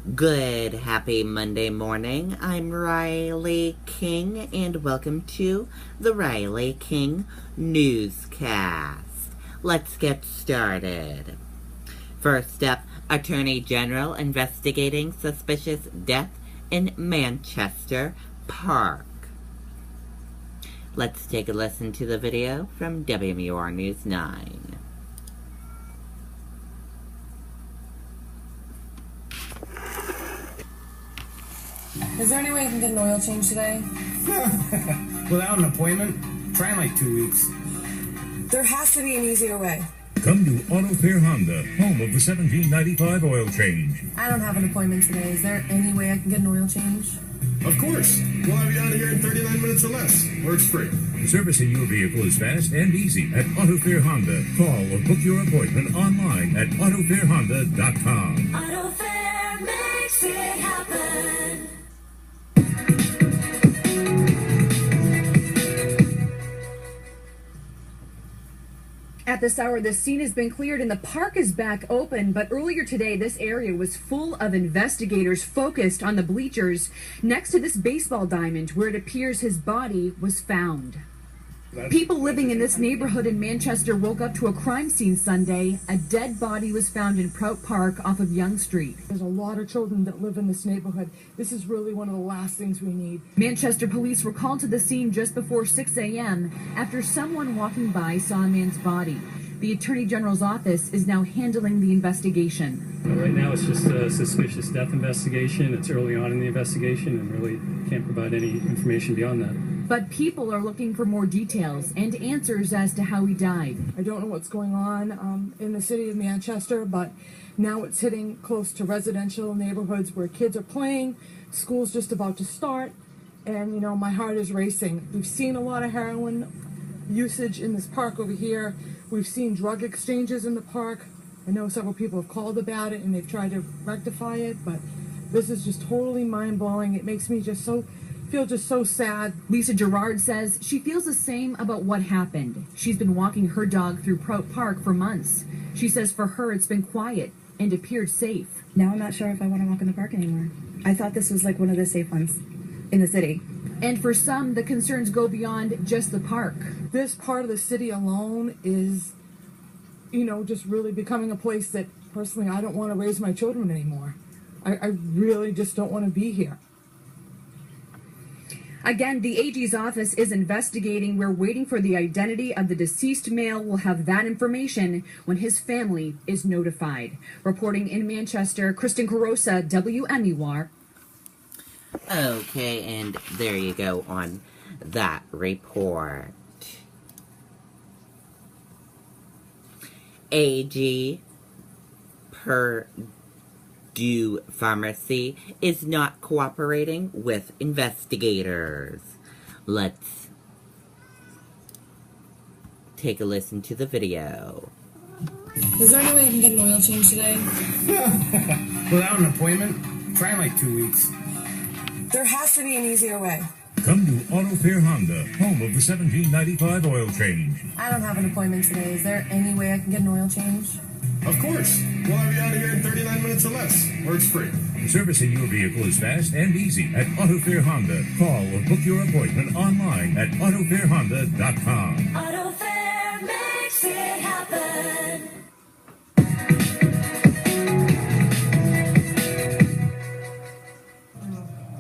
Good, happy Monday morning. I'm Riley King, and welcome to the Riley King Newscast. Let's get started. First up, Attorney General investigating suspicious death in Manchester Park. Let's take a listen to the video from WMUR News 9. Is there any way I can get an oil change today? Without an appointment? Try in like 2 weeks. There has to be an easier way. Come to Auto Fair Honda, home of the $17.95 oil change. I don't have an appointment today. Is there any way I can get an oil change? Of course. We'll have you out of here in 39 minutes or less. Works free. Servicing your vehicle is fast and easy at Auto Fair Honda. Call or book your appointment online at autofairhonda.com. Auto Fair makes it happen. At this hour, the scene has been cleared and the park is back open, but earlier today, this area was full of investigators focused on the bleachers next to this baseball diamond where it appears his body was found. People living in this neighborhood in Manchester woke up to a crime scene Sunday. A dead body was found in Prout Park off of Young Street. There's a lot of children that live in this neighborhood. This is really one of the last things we need. Manchester police were called to the scene just before 6 a.m. after someone walking by saw a man's body. The Attorney General's office is now handling the investigation. Right now it's just a suspicious death investigation. It's early on in the investigation and really can't provide any information beyond that. But people are looking for more details and answers as to how he died. I don't know what's going on in the city of Manchester, but now it's hitting close to residential neighborhoods where kids are playing, school's just about to start, and, you know, my heart is racing. We've seen a lot of heroin usage in this park over here. We've seen drug exchanges in the park. I know several people have called about it and they've tried to rectify it, but this is just totally mind-blowing. It makes me feel just so sad. Lisa Gerard says she feels the same about what happened. She's been walking her dog through Prout Park for months. She says for her it's been quiet and appeared safe. Now I'm not sure if I want to walk in the park anymore. I thought this was like one of the safe ones in the city. And for some, the concerns go beyond just the park. This part of the city alone is, you know, just really becoming a place that personally I don't want to raise my children anymore. I really just don't want to be here. Again, the AG's office is investigating. We're waiting for the identity of the deceased male. We'll have that information when his family is notified. Reporting in Manchester, Kristen Carosa, WMUR. Okay, and there you go on that report. AG Purdue Pharmacy is not cooperating with investigators. Let's take a listen to the video. Is there any way I can get an oil change today? Without an appointment? Try in like 2 weeks. There has to be an easier way. Come to Auto Fair Honda, home of the $17.95 oil change. I don't have an appointment today. Is there any way I can get an oil change? Of course. We'll have you out of here in 39 minutes or less. Works free. Servicing your vehicle is fast and easy at Auto Fair Honda. Call or book your appointment online at autofairhonda.com. Auto Fair makes it happen.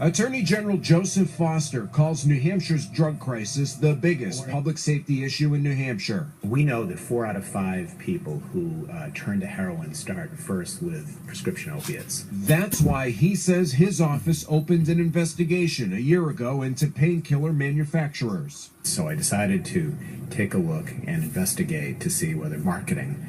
Attorney General Joseph Foster calls New Hampshire's drug crisis the biggest public safety issue in New Hampshire. We know that 4 out of 5 people who turn to heroin start first with prescription opiates. That's why he says his office opened an investigation a year ago into painkiller manufacturers. So I decided to take a look and investigate to see whether marketing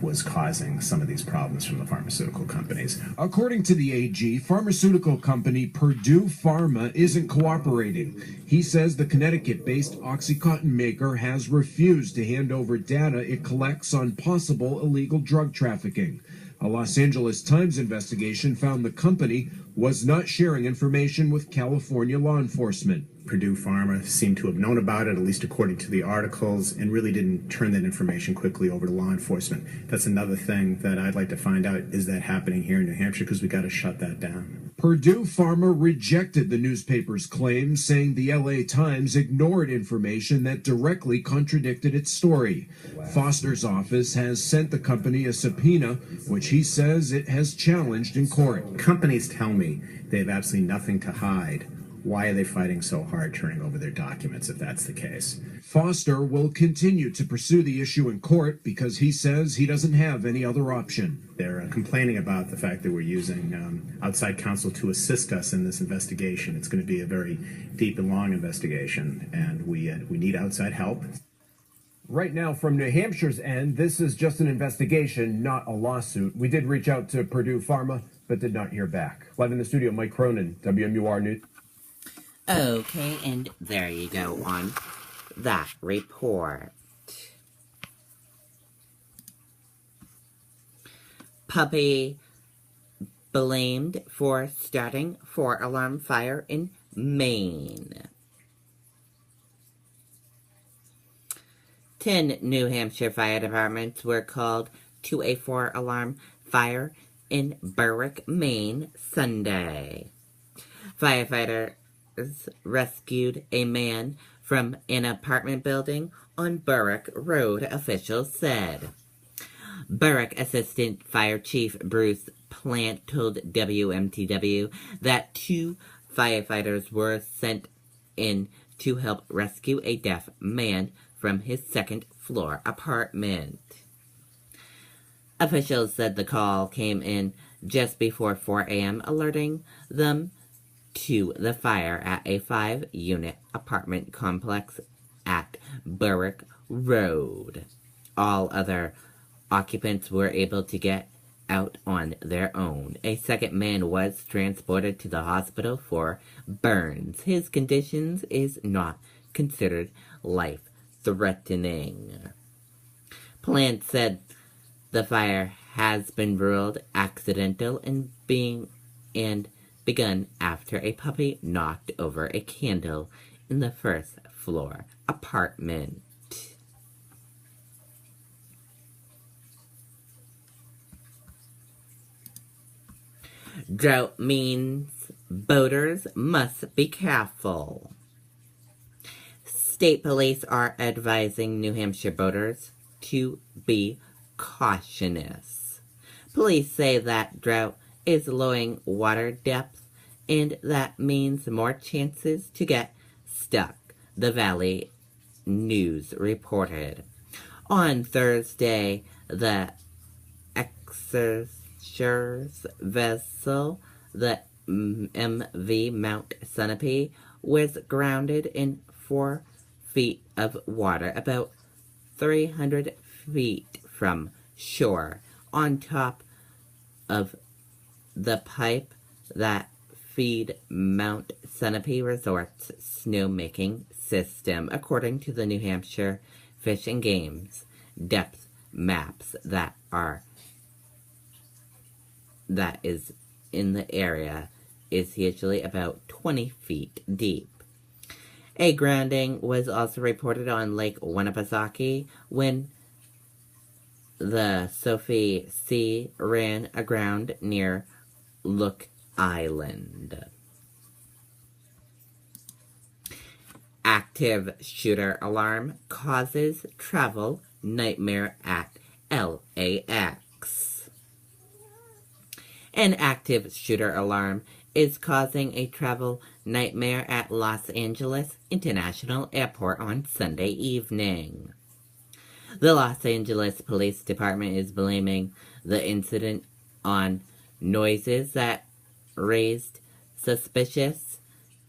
was causing some of these problems from the pharmaceutical companies. According to the AG, pharmaceutical company Purdue Pharma isn't cooperating. He says the Connecticut-based OxyContin maker has refused to hand over data it collects on possible illegal drug trafficking. A Los Angeles Times investigation found the company was not sharing information with California law enforcement. Purdue Pharma seemed to have known about it, at least according to the articles, and really didn't turn that information quickly over to law enforcement. That's another thing that I'd like to find out. Is that happening here in New Hampshire? Because we got to shut that down. Purdue Pharma rejected the newspaper's claims, saying the LA Times ignored information that directly contradicted its story. Wow. Foster's office has sent the company a subpoena, which he says it has challenged in court. Companies tell me they have absolutely nothing to hide. Why are they fighting so hard turning over their documents if that's the case? Foster will continue to pursue the issue in court because he says he doesn't have any other option. They're complaining about the fact that we're using outside counsel to assist us in this investigation. It's going to be a very deep and long investigation, and we need outside help. Right now, from New Hampshire's end, this is just an investigation, not a lawsuit. We did reach out to Purdue Pharma, but did not hear back. Live in the studio, Mike Cronin, WMUR News. Okay, and there you go on that report. Puppy blamed for starting 4-alarm fire in Maine. 10 New Hampshire fire departments were called to a 4-alarm fire in Berwick, Maine, Sunday. Firefighters rescued a man from an apartment building on Berwick Road, officials said. Berwick Assistant Fire Chief Bruce Plant told WMTW that 2 firefighters were sent in to help rescue a deaf man from his second-floor apartment. Officials said the call came in just before 4 a.m., alerting them to the fire at a 5-unit apartment complex at Berwick Road. All other occupants were able to get out on their own. A second man was transported to the hospital for burns. His condition is not considered life-threatening. Plant said the fire has been ruled accidental and begun after a puppy knocked over a candle in the first-floor apartment. Drought means boaters must be careful. State police are advising New Hampshire boaters to be cautious. Police say that drought is lowering water depth, and that means more chances to get stuck, the Valley News reported. On Thursday, the Excelsior's vessel, the MV Mount Sunapee, was grounded in 4 feet of water, about 300 feet from shore, on top of the pipe that feed Mount Sunapee Resort's snowmaking system, according to the New Hampshire Fish and Game's depth maps that is in the area is usually about 20 feet deep. A grounding was also reported on Lake Winnipesaukee when the Sophie C ran aground near Look Island. Active shooter alarm causes travel nightmare at LAX. An active shooter alarm is causing a travel nightmare at Los Angeles International Airport on Sunday evening. The Los Angeles Police Department is blaming the incident on noises that raised suspicious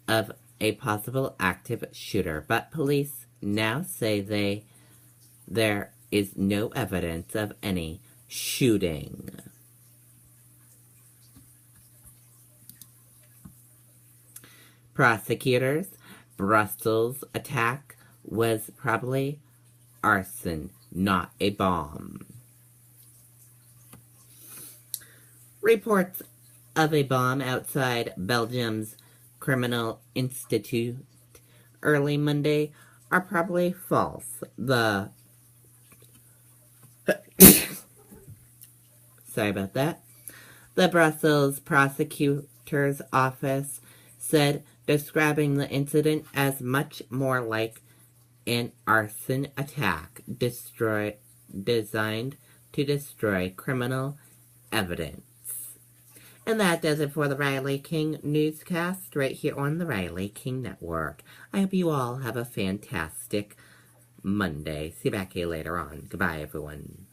of a possible active shooter, but police now say there is no evidence of any shooting. Prosecutors, Brussels attack was probably arson, not a bomb. Reports of a bomb outside Belgium's Criminal Institute early Monday are probably false. Sorry about that. The Brussels prosecutor's office said, describing the incident as much more like an arson attack designed to destroy criminal evidence. And that does it for the Riley King Newscast right here on the Riley King Network. I hope you all have a fantastic Monday. See you back here later on. Goodbye, everyone.